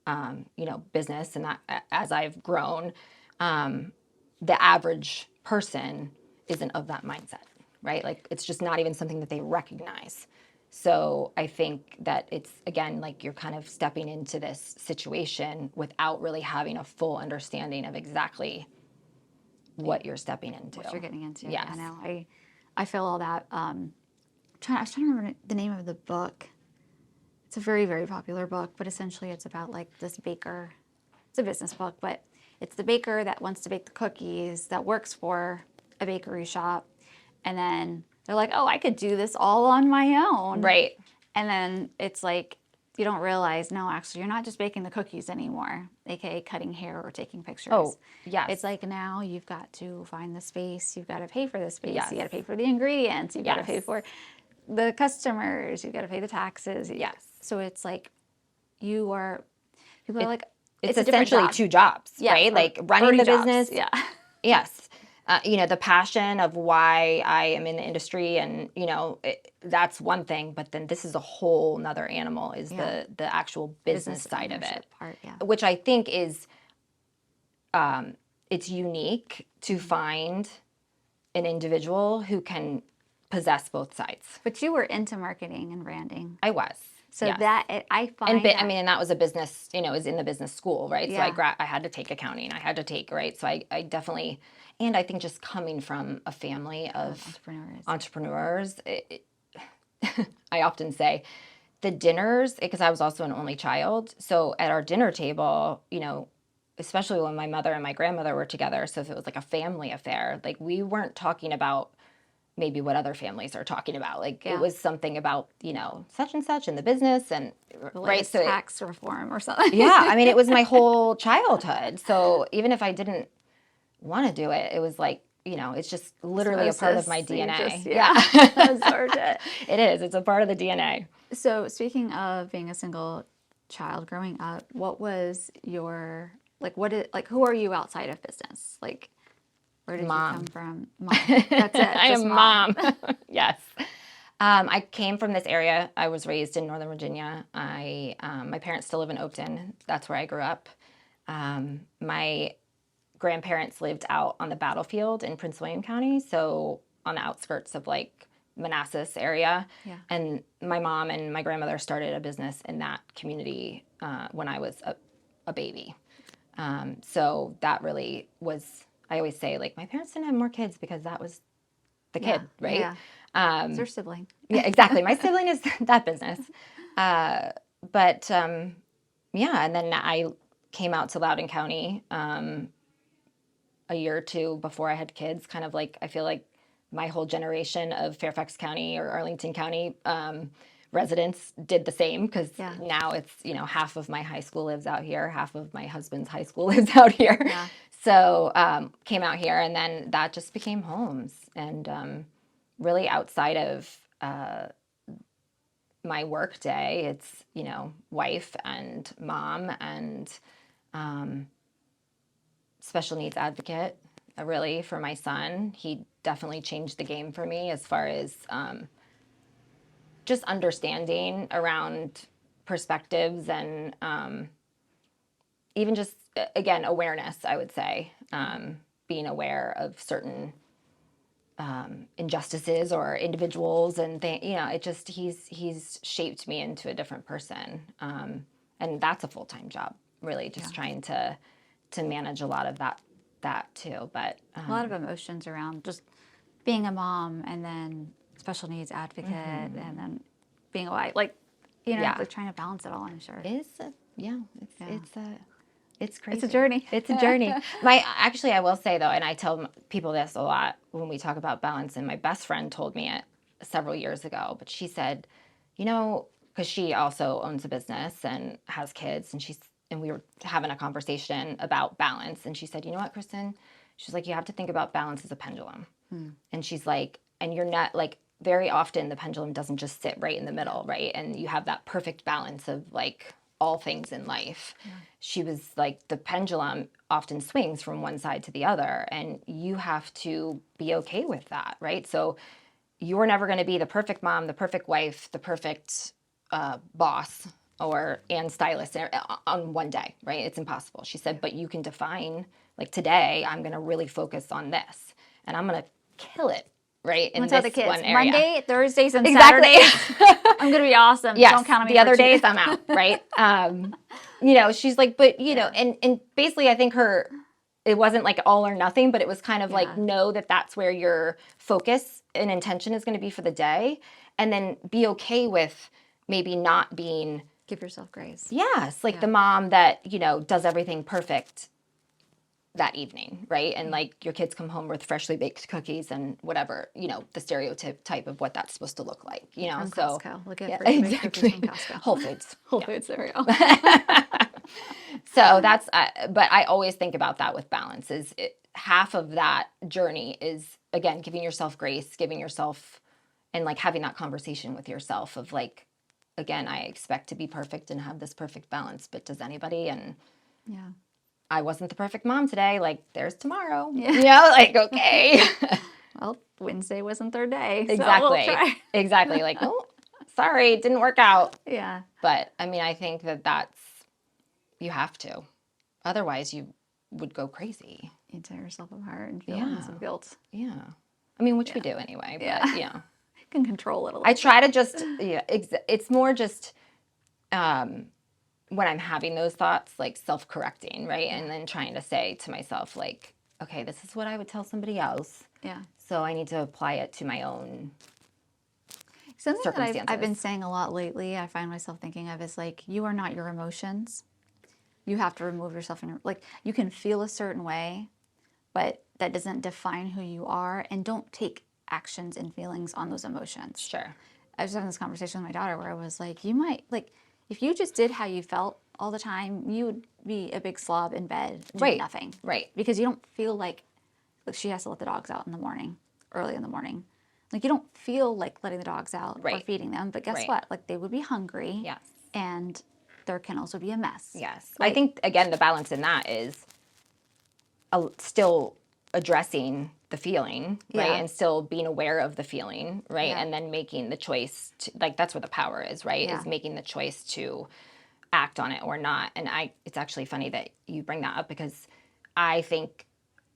Speaker 1: you know, business, and that as I've grown, the average person isn't of that mindset, right? Like it's just not even something that they recognize. So I think that it's, again, like you're kind of stepping into this situation without really having a full understanding of exactly what you're stepping into.
Speaker 2: What you're getting into.
Speaker 1: Yes.
Speaker 2: I know. I feel all that. I was trying to remember the name of the book. It's a very, very popular book, but essentially it's about like this baker. It's a business book, but it's the baker that wants to bake the cookies that works for a bakery shop. And then they're like, oh, I could do this all on my own.
Speaker 1: Right.
Speaker 2: And then it's like, you don't realize, no, actually, you're not just baking the cookies anymore, aka cutting hair or taking pictures.
Speaker 1: Oh, yes.
Speaker 2: It's like now you've got to find the space. You've got to pay for the space.
Speaker 1: Yes.
Speaker 2: You got to pay for the ingredients. You've got to pay for the customers. You've got to pay the taxes.
Speaker 1: Yes.
Speaker 2: So it's like people are like,
Speaker 1: it's
Speaker 2: a different
Speaker 1: essentially
Speaker 2: job.
Speaker 1: 2 jobs, right? Like running the business.
Speaker 2: Yeah.
Speaker 1: Yes. You know, the passion of why I am in the industry, and, you know, that's one thing, but then this is a whole nother animal, is the actual business side of it,
Speaker 2: part,
Speaker 1: which I think is, it's unique to find an individual who can possess both sides.
Speaker 2: But you were into marketing and branding.
Speaker 1: I was.
Speaker 2: So
Speaker 1: yes.
Speaker 2: I find
Speaker 1: I mean, and that was a business, you know, it was in the business school, right?
Speaker 2: Yeah.
Speaker 1: So I had to take accounting. I had to take, right? So I definitely, and I think just coming from a family of entrepreneurs, I often say the dinners, because I was also an only child. So at our dinner table, you know, especially when my mother and my grandmother were together, so if it was like a family affair, like we weren't talking about maybe what other families are talking about. Like it was something about, you know, such and such in the business, and right. So
Speaker 2: tax reform or something.
Speaker 1: Yeah. I mean, it was my whole childhood. So even if I didn't want to do it, it was like, you know, it's just literally a part of my DNA. It is. It's a part of the DNA.
Speaker 2: So speaking of being a single child growing up, what was your, who are you outside of business? Like, where did you come from? Mom. That's it.
Speaker 1: I am mom. Yes. I came from this area. I was raised in Northern Virginia. My parents still live in Oakton. That's where I grew up. My grandparents lived out on the battlefield in Prince William County, so on the outskirts of like Manassas area.
Speaker 2: Yeah.
Speaker 1: And my mom and my grandmother started a business in that community when I was a baby. So that really was, I always say, like, my parents didn't have more kids because that was the kid, right?
Speaker 2: Yeah. It's their sibling.
Speaker 1: Yeah, exactly. My sibling is that business. Yeah, and then I came out to Loudoun County a year or two before I had kids. Kind of like, I feel like my whole generation of Fairfax County or Arlington County residents did the same, because
Speaker 2: Yeah.
Speaker 1: now it's, half of my high school lives out here, half of my husband's high school lives out here.
Speaker 2: Yeah.
Speaker 1: So came out here, and then that just became homes. And really outside of my work day, it's, wife and mom and special needs advocate, really, for my son. He definitely changed the game for me as far as just understanding around perspectives and even just, again, awareness, I would say. Being aware of certain injustices or individuals and he's shaped me into a different person. And that's a full-time job, really, just trying to manage a lot of that too. But
Speaker 2: a lot of emotions around just being a mom and then special needs advocate and then being a wife, like trying to balance it all, I'm sure.
Speaker 1: It's crazy.
Speaker 2: It's a journey.
Speaker 1: It's a journey. I will say though, and I tell people this a lot when we talk about balance, and my best friend told me it several years ago, but she said, because she also owns a business and has kids, and we were having a conversation about balance, and she said, you know what, Kristen? She's like, you have to think about balance as a pendulum. And she's like, and you're not like, very often the pendulum doesn't just sit right in the middle, right? And you have that perfect balance of like all things in life. Yeah. She was like, the pendulum often swings from one side to the other, and you have to be okay with that, right? So you're never going to be the perfect mom, the perfect wife, the perfect boss and stylist on one day, right? It's impossible. She said, but you can define, like, today I'm going to really focus on this, and I'm going to kill it, right?
Speaker 2: I'm going to tell the kids,
Speaker 1: one area.
Speaker 2: Monday, Thursdays, and Saturdays, I'm going to be awesome.
Speaker 1: Yes,
Speaker 2: don't count on me.
Speaker 1: The other days I'm out, right? She's like, but, and basically I think it wasn't like all or nothing, but it was kind of like, know that that's where your focus and intention is going to be for the day. And then be okay with maybe not being...
Speaker 2: Give yourself grace.
Speaker 1: Yes, like the mom that, does everything perfect that evening, right? And like your kids come home with freshly baked cookies and whatever, the stereotype of what that's supposed to look like,
Speaker 2: From
Speaker 1: so
Speaker 2: Costco. Look at freshly baked
Speaker 1: exactly.
Speaker 2: cookies from Costco.
Speaker 1: Whole Foods.
Speaker 2: Whole Foods, there we go.
Speaker 1: So that's, but I always think about that with balance half of that journey is, again, giving yourself grace, giving yourself, and like having that conversation with yourself of like, again, I expect to be perfect and have this perfect balance, but does anybody? And I wasn't the perfect mom today. Like, there's tomorrow. Yeah. Like, okay.
Speaker 2: Well, Wednesday wasn't their day.
Speaker 1: Exactly.
Speaker 2: So we'll try.
Speaker 1: Exactly. Like, oh, sorry, it didn't work out.
Speaker 2: Yeah.
Speaker 1: But I mean, I think that's, you have to. Otherwise, you would go crazy.
Speaker 2: You tear yourself apart and feel some guilt.
Speaker 1: Yeah. I mean, which we do anyway. But
Speaker 2: You can control it a little
Speaker 1: I try to just, it's more just when I'm having those thoughts, like self-correcting, right? And then trying to say to myself, like, okay, this is what I would tell somebody else.
Speaker 2: Yeah.
Speaker 1: So I need to apply it to my own
Speaker 2: Something
Speaker 1: circumstances.
Speaker 2: that I've been saying a lot lately, I find myself thinking of is like, you are not your emotions. You have to remove yourself from like, you can feel a certain way, but that doesn't define who you are, and don't take actions and feelings on those emotions.
Speaker 1: Sure.
Speaker 2: I was having this conversation with my daughter where I was like, you might, like, if you just did how you felt all the time, you would be a big slob in bed doing nothing.
Speaker 1: Right.
Speaker 2: Because you don't feel like she has to let the dogs out in the morning, early in the morning. Like, you don't feel like letting the dogs out or feeding them, but guess what? Like, they would be hungry.
Speaker 1: Yes.
Speaker 2: And their kennels would be a mess.
Speaker 1: Yes.
Speaker 2: Like,
Speaker 1: I think, again, the balance in that is still addressing the feeling, right? And still being aware of the feeling, right?
Speaker 2: Yeah.
Speaker 1: And then making the choice to, like, that's where the power is, right? Is making the choice to act on it or not. And it's actually funny that you bring that up, because I think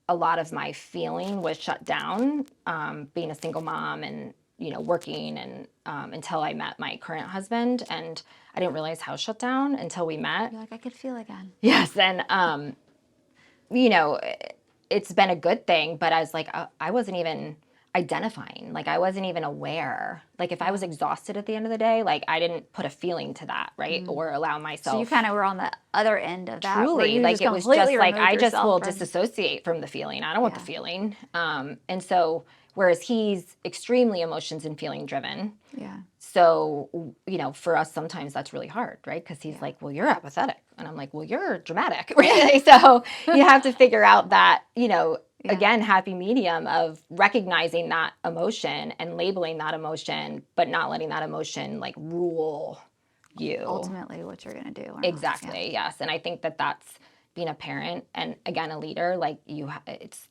Speaker 1: a lot of my feeling was shut down, being a single mom and, working, and until I met my current husband, and I didn't realize how shut down until we met.
Speaker 2: You're like, I could feel again.
Speaker 1: Yes. And, it's been a good thing, but I was like, I wasn't even identifying. Like, I wasn't even aware. Like, if I was exhausted at the end of the day, like, I didn't put a feeling to that, right? Or allow myself.
Speaker 2: So you kind of were on the other end of that.
Speaker 1: Truly. Like, it was just like, I just will disassociate from the feeling. I don't want the feeling. And so, whereas he's extremely emotions and feeling driven.
Speaker 2: Yeah.
Speaker 1: so, for us, sometimes that's really hard, right? Because he's like, well, you're apathetic. And I'm like, well, you're dramatic, right? So you have to figure out that, again, happy medium of recognizing that emotion and labeling that emotion, but not letting that emotion like rule you.
Speaker 2: Ultimately what you're going to do.
Speaker 1: Exactly. Yes. And I think that that's being a parent and again, a leader, like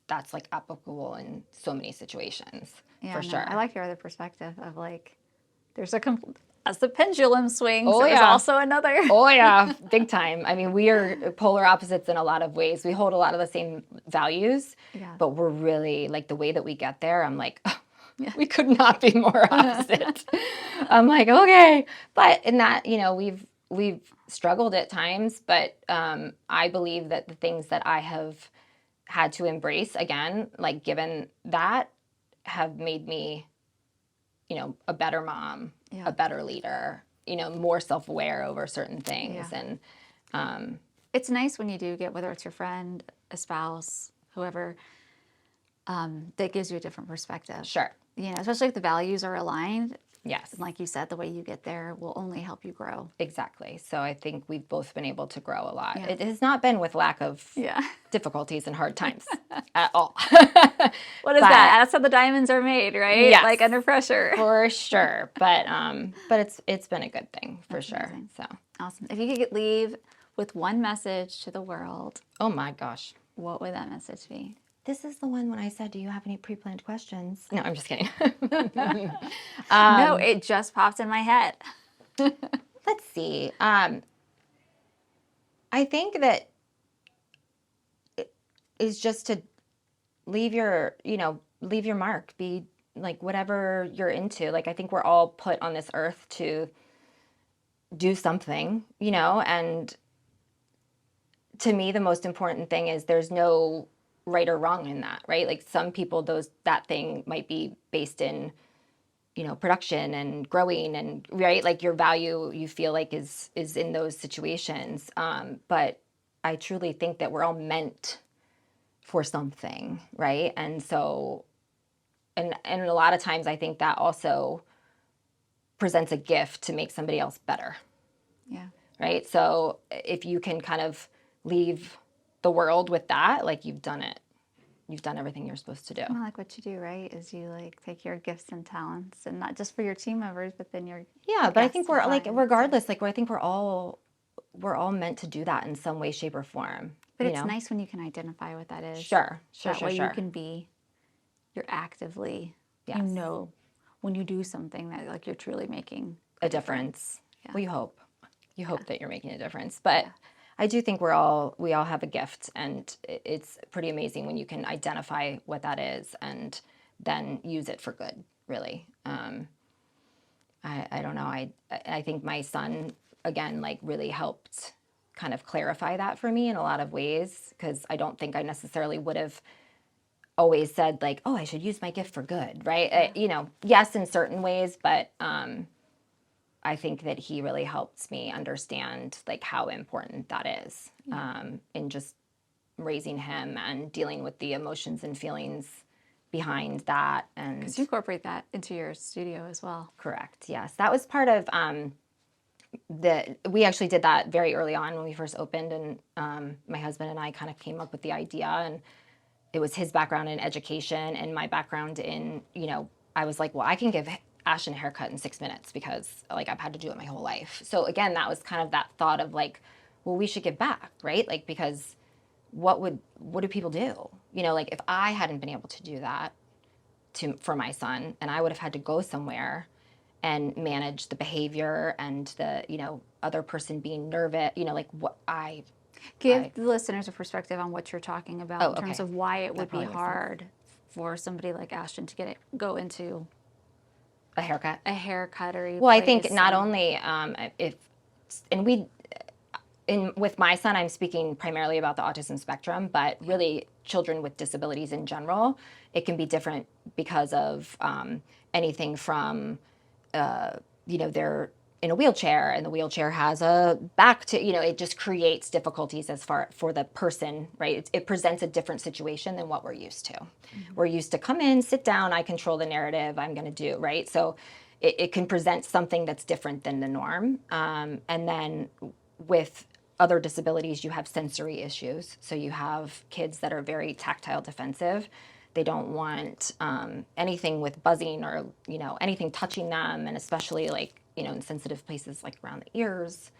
Speaker 1: that's like applicable in so many situations for sure.
Speaker 2: I like your other perspective of like, there's as the pendulum swings,
Speaker 1: Oh,
Speaker 2: there's also another.
Speaker 1: Oh, yeah. Big time. I mean, we are polar opposites in a lot of ways. We hold a lot of the same values, but we're really like the way that we get there. I'm like, we could not be more opposite. I'm like, okay. But in that, we've struggled at times, but I believe that the things that I have had to embrace, again, like given that, have made me, a better mom, a better leader, more self-aware over certain things. And
Speaker 2: it's nice when you do get, whether it's your friend, a spouse, whoever, that gives you a different perspective.
Speaker 1: Sure.
Speaker 2: Especially if the values are aligned.
Speaker 1: Yes.
Speaker 2: And like you said, the way you get there will only help you grow.
Speaker 1: Exactly. So I think we've both been able to grow a lot. It has not been with lack of difficulties and hard times at all.
Speaker 2: What is that? That's how the diamonds are made, right?
Speaker 1: Yes,
Speaker 2: like under pressure.
Speaker 1: For sure. But it's been a good thing for sure. Amazing. So
Speaker 2: awesome. If you could leave with one message to the world,
Speaker 1: oh my gosh,
Speaker 2: what would that message be?
Speaker 1: This is the one when I said, do you have any pre-planned questions? No, I'm just kidding.
Speaker 2: No, it just popped in my head.
Speaker 1: Let's see. I think that it is just to leave your mark, be like whatever you're into. Like, I think we're all put on this earth to do something, and to me, the most important thing is there's no right or wrong in that, right? Like some people, that thing might be based in, production and growing and right, like your value you feel like is in those situations. But I truly think that we're all meant for something, right? And so, and a lot of times I think that also presents a gift to make somebody else better.
Speaker 2: Yeah.
Speaker 1: Right. So if you can kind of leave the world with that, like you've done it. You've done everything you're supposed to do.
Speaker 2: Well, like what you do, right, is you like take your gifts and talents, and not just for your team members, but then your
Speaker 1: but I think we're like regardless, like I think we're all meant to do that in some way, shape, or form.
Speaker 2: But it's nice when you can identify what that is.
Speaker 1: Sure.
Speaker 2: That way you can be, you're actively, when you do something that like you're truly making
Speaker 1: a difference. Yeah. Well, you hope that you're making a difference, but. Yeah. I do think we all have a gift, and it's pretty amazing when you can identify what that is and then use it for good, really. I don't know. I think my son, again, like really helped kind of clarify that for me in a lot of ways, because I don't think I necessarily would have always said like, oh, I should use my gift for good, right? Yes, in certain ways, but I think that he really helps me understand like how important that is in just raising him and dealing with the emotions and feelings behind that. And
Speaker 2: because you incorporate that into your studio as well.
Speaker 1: Correct. Yes, that was part of we actually did that very early on when we first opened, and my husband and I kind of came up with the idea, and it was his background in education and my background in I was like, well, I can give Ashton a haircut in 6 minutes because like I've had to do it my whole life. So again, that was kind of that thought of like, well, we should give back, right? Like, because what do people do? Like if I hadn't been able to do that for my son, and I would have had to go somewhere and manage the behavior and the, other person being nervous, like what
Speaker 2: give the listeners a perspective on what you're talking about in terms of why it would be hard for somebody like Ashton to go into
Speaker 1: a haircut.
Speaker 2: Or
Speaker 1: well, I think not only with my son, I'm speaking primarily about the autism spectrum, but really children with disabilities in general, it can be different because of anything from they're in a wheelchair and the wheelchair has a back to, it just creates difficulties as far for the person, right? It presents a different situation than what we're used to. Mm-hmm. We're used to come in, sit down, I control the narrative, I'm going to do, right? So it can present something that's different than the norm. And then with other disabilities, you have sensory issues. So you have kids that are very tactile defensive. They don't want anything with buzzing or, anything touching them. And especially like, in sensitive places like around the ears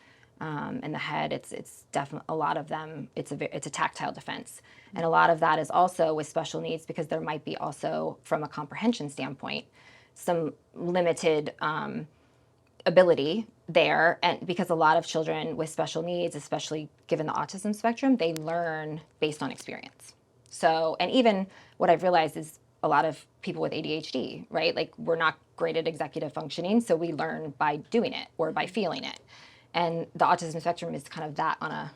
Speaker 1: and the head, it's definitely a lot of them. It's a tactile defense. And a lot of that is also with special needs because there might be also from a comprehension standpoint, some limited ability there, and because a lot of children with special needs, especially given the autism spectrum, they learn based on experience. So, and even what I've realized is a lot of people with ADHD, right? Like we're not great at executive functioning, so we learn by doing it or by feeling it. And the autism spectrum is kind of that on a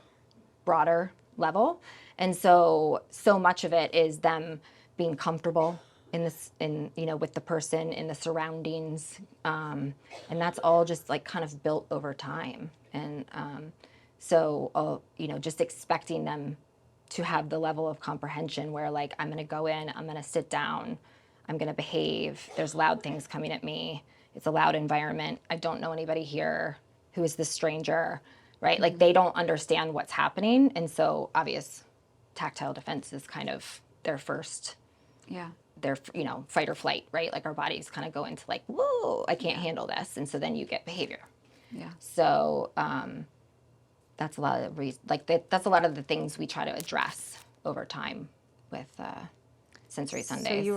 Speaker 1: broader level. And so much of it is them being comfortable with the person in the surroundings, and that's all just like kind of built over time. And just expecting them to have the level of comprehension where like I'm going to go in, I'm going to sit down, I'm going to behave. There's loud things coming at me. It's a loud environment. I don't know anybody here. Who is this stranger? Right? Mm-hmm. Like they don't understand what's happening, and so obvious tactile defense is kind of their first.
Speaker 2: Yeah.
Speaker 1: Their fight or flight, right? Like our bodies kind of go into like, whoa, I can't handle this, and so then you get behavior.
Speaker 2: Yeah.
Speaker 1: So that's a lot of that's a lot of the things we try to address over time with Sensory Sundays.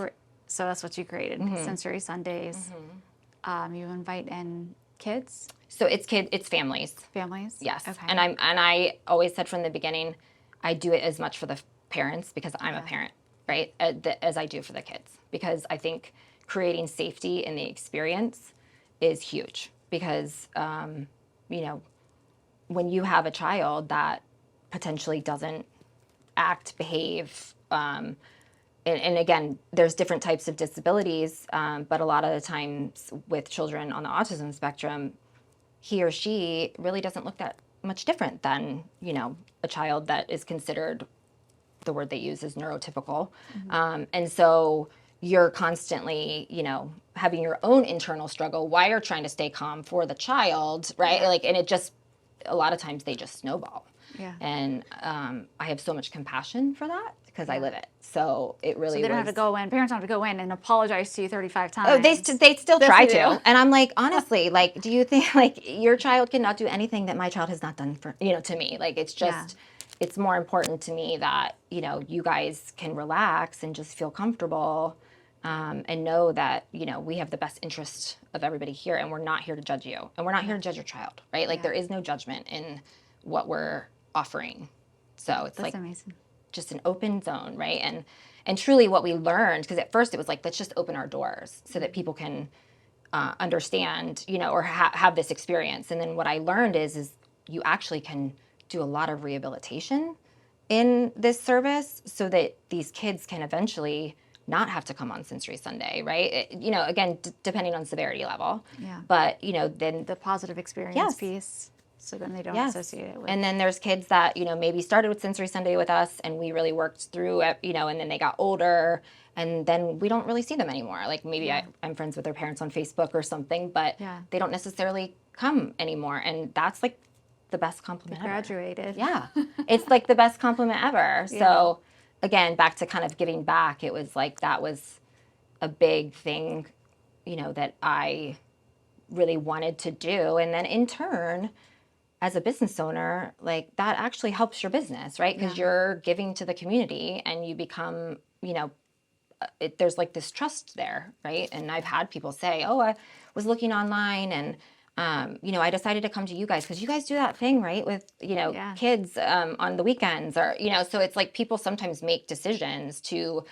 Speaker 2: So that's what you created,
Speaker 1: mm-hmm.
Speaker 2: Sensory Sundays. Mm-hmm. You invite in kids.
Speaker 1: So it's families.
Speaker 2: Families.
Speaker 1: Yes.
Speaker 2: Okay.
Speaker 1: And I always said from the beginning, I do it as much for the parents because I'm a parent. Right, as I do for the kids, because I think creating safety in the experience is huge. Because when you have a child that potentially doesn't act, behave, and again, there's different types of disabilities, but a lot of the times with children on the autism spectrum, he or she really doesn't look that much different than a child that is considered. The word they use is neurotypical. Mm-hmm. And so you're constantly, having your own internal struggle while you're trying to stay calm for the child, right? Yeah. Like, and it just, a lot of times they just snowball.
Speaker 2: Yeah.
Speaker 1: And I have so much compassion for that because I live it. So it really
Speaker 2: So they don't have to go in, parents don't have to go in and apologize to you 35 times.
Speaker 1: Oh, they still try to. And I'm like, honestly, like, do you think like your child cannot do anything that my child has not done for, to me? Like, it's just... Yeah. It's more important to me that, you guys can relax and just feel comfortable and know that, we have the best interest of everybody here and we're not here to judge you and we're not here to judge your child, right? Like there is no judgment in what we're offering. So it's That's amazing. Just an open zone, right? And truly what we learned, because at first it was like, let's just open our doors so that people can understand, or have this experience. And then what I learned is you actually can do a lot of rehabilitation in this service so that these kids can eventually not have to come on Sensory Sunday, right? Again, depending on severity level.
Speaker 2: Yeah.
Speaker 1: But, then...
Speaker 2: The positive experience piece, so then they don't associate it with...
Speaker 1: And then there's kids that, maybe started with Sensory Sunday with us and we really worked through it, and then they got older and then we don't really see them anymore. Like maybe I'm friends with their parents on Facebook or something, but they don't necessarily come anymore. And that's like the best compliment ever.
Speaker 2: Graduated.
Speaker 1: Yeah. It's like the best compliment ever. Yeah. So again, back to kind of giving back, it was like that was a big thing, that I really wanted to do. And then in turn, as a business owner, like that actually helps your business, right? Because you're giving to the community and you become, there's like this trust there, right? And I've had people say, oh, I was looking online and I decided to come to you guys because you guys do that thing, right? With, kids on the weekends or, so it's like people sometimes make decisions to,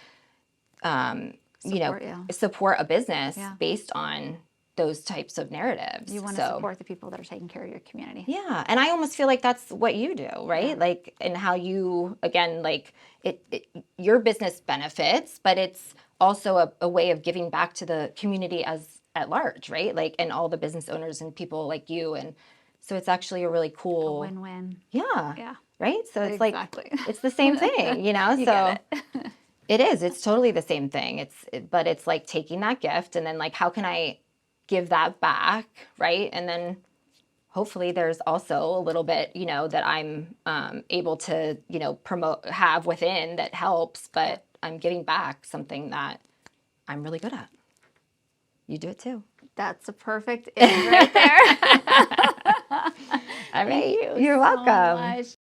Speaker 1: support a business based on those types of narratives.
Speaker 2: You want to support the people that are taking care of your community.
Speaker 1: Yeah. And I almost feel like that's what you do, right? Yeah. Like, and how you, again, like your business benefits, but it's also a way of giving back to the community at large, right? Like, and all the business owners and people like you. And so it's actually a really cool...
Speaker 2: A win-win.
Speaker 1: Yeah.
Speaker 2: Yeah.
Speaker 1: Right? So it's
Speaker 2: exactly.
Speaker 1: Like, it's the same thing,
Speaker 2: You
Speaker 1: so
Speaker 2: get it.
Speaker 1: It is. It's totally the same thing. But it's like taking that gift and then like, how can I give that back, right? And then hopefully there's also a little bit, that I'm able to, have within that helps, but I'm giving back something that I'm really good at. You do it too.
Speaker 2: That's a perfect end right there.
Speaker 1: All right.
Speaker 2: Thank you
Speaker 1: You're
Speaker 2: so
Speaker 1: welcome.
Speaker 2: much.